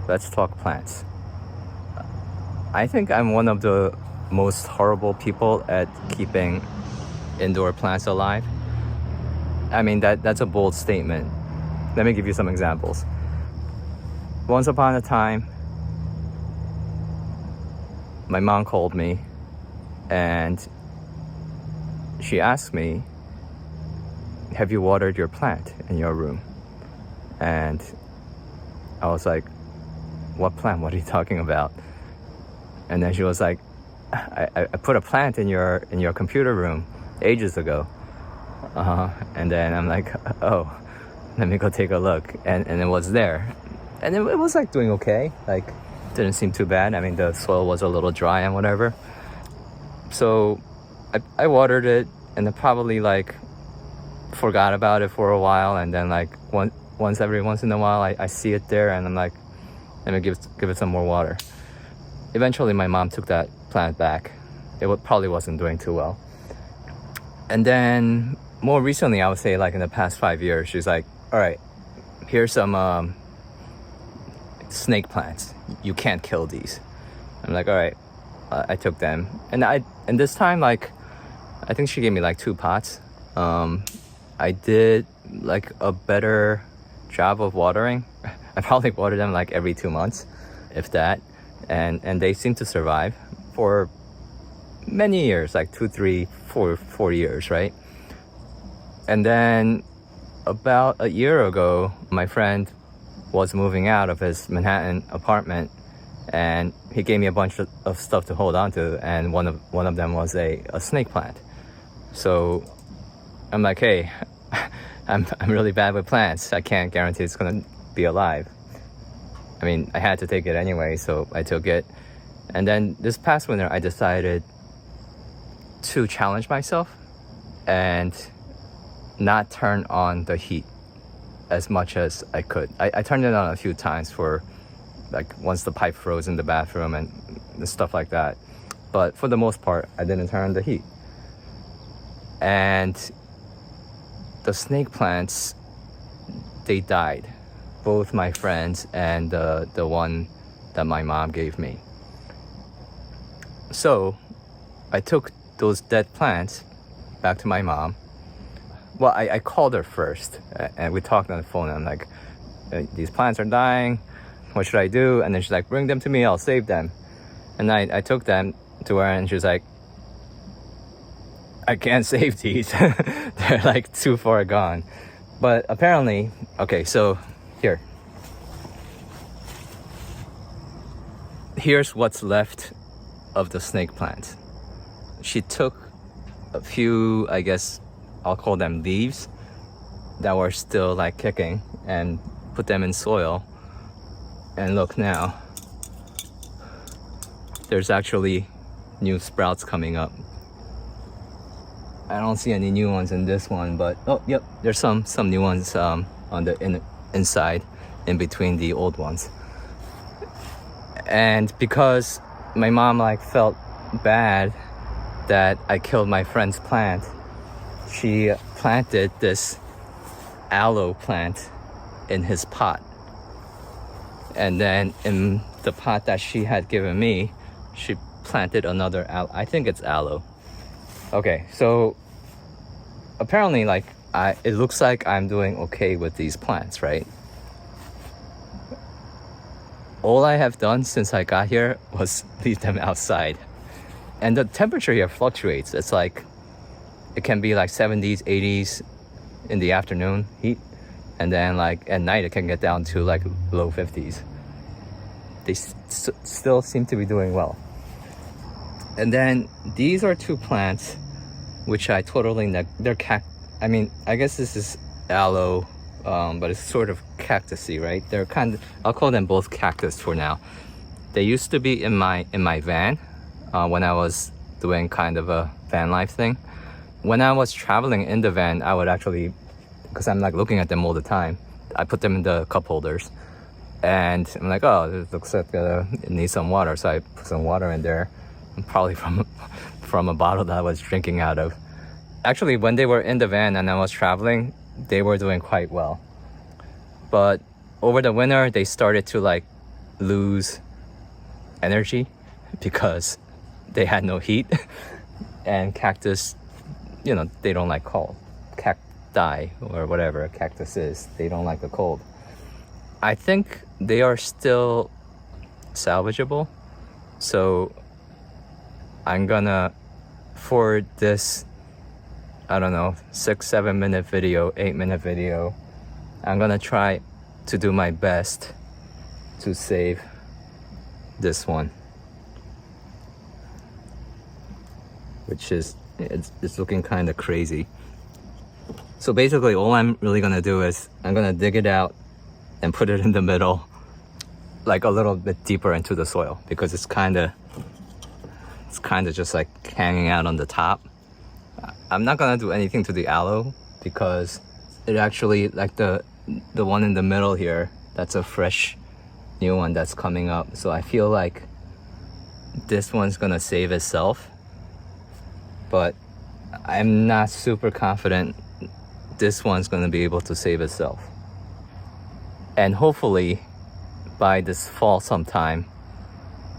let's talk plants. I think I'm one of the most horrible people at keeping indoor plants alive. I mean, that's a bold statement. Let me give you some examples. Once upon a time, my mom called me and she asked me, have you watered your plant in your room? And I was like, what plant? What are you talking about? And then she was like, I put a plant in your computer room ages ago. And then I'm like, oh, let me go take a look. And it was there. And it was like doing okay. Like, didn't seem too bad. I mean, the soil was a little dry and whatever. So I watered it and then probably like forgot about it for a while. And then like once in a while, I see it there and I'm like, let me give it some more water. Eventually, my mom took that plant back. It probably wasn't doing too well. And then more recently, I would say like in the past 5 years, she's like, all right, here's some snake plants. You can't kill these. I'm like, all right. I took them. And this time, like, I think she gave me like 2 pots. I did like a better job of watering. I probably watered them like every 2 months, if that. And they seem to survive for many years, like 2, 3, 4 years, right? And then about a year ago, my friend was moving out of his Manhattan apartment and he gave me a bunch of stuff to hold on to, and one of them was a snake plant. So I'm like, hey, I'm really bad with plants. I can't guarantee it's gonna be alive. I mean, I had to take it anyway, so I took it. And then this past winter, I decided to challenge myself and not turn on the heat as much as I could. I turned it on a few times for like once the pipe froze in the bathroom and stuff like that. But for the most part, I didn't turn on the heat. And the snake plants, they died. Both my friends and the one that my mom gave me. So I took those dead plants back to my mom. Well, I called her first and we talked on the phone. And I'm like, these plants are dying. What should I do? And then she's like, bring them to me. I'll save them. And I took them to her and she was like, I can't save these. They're like too far gone. But apparently, okay, so here's what's left of the snake plant. She took a few, I guess I'll call them leaves that were still like kicking and put them in soil. And look now, there's actually new sprouts coming up. I don't see any new ones in this one, but oh yep, there's some new ones on the inside in between the old ones. And because my mom like felt bad that I killed my friend's plant, she planted this aloe plant in his pot. And then in the pot that she had given me, she planted another I think it's aloe. Okay, so apparently like it looks like I'm doing okay with these plants, right? All I have done since I got here was leave them outside. And the temperature here fluctuates. It's like, it can be like 70s, 80s in the afternoon heat. And then like at night, it can get down to like low 50s. They still seem to be doing well. And then these are 2 plants, which I totally, they're I mean, I guess this is aloe, but it's sort of cactusy, right? They're kind of, I'll call them both cactus for now. They used to be in my van when I was doing kind of a van life thing. When I was traveling in the van, I would actually, because I'm like looking at them all the time, I put them in the cup holders. And I'm like, oh, it looks like it needs some water. So I put some water in there, probably from a bottle that I was drinking out of. Actually, when they were in the van and I was traveling, they were doing quite well. But over the winter, they started to like lose energy because they had no heat. And cactus, you know, they don't like cold. Cacti or whatever a cactus is, they don't like the cold. I think they are still salvageable. So I'm gonna, for this, I don't know, 6-7 minute video, 8-minute video, I'm gonna try to do my best to save this one, which is, it's looking kind of crazy. So basically all I'm really gonna do is I'm gonna dig it out and put it in the middle, like a little bit deeper into the soil, because it's kind of just like hanging out on the top. I'm not gonna do anything to the aloe because it actually, like the one in the middle here, that's a fresh new one that's coming up. So I feel like this one's gonna save itself, but I'm not super confident this one's gonna be able to save itself. And hopefully by this fall sometime,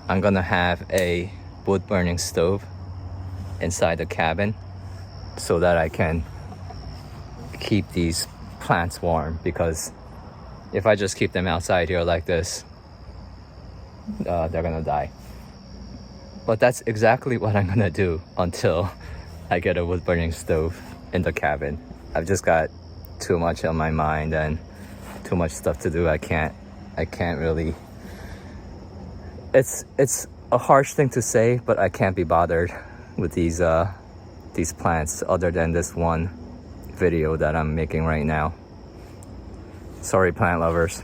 I'm gonna have a wood burning stove inside the cabin so that I can keep these plants warm, because if I just keep them outside here like this, they're gonna die. But that's exactly what I'm gonna do until I get a wood burning stove in the cabin. I've just got too much on my mind and too much stuff to do. I can't really, it's a harsh thing to say, but I can't be bothered with these plants other than this one video that I'm making right now. Sorry, plant lovers.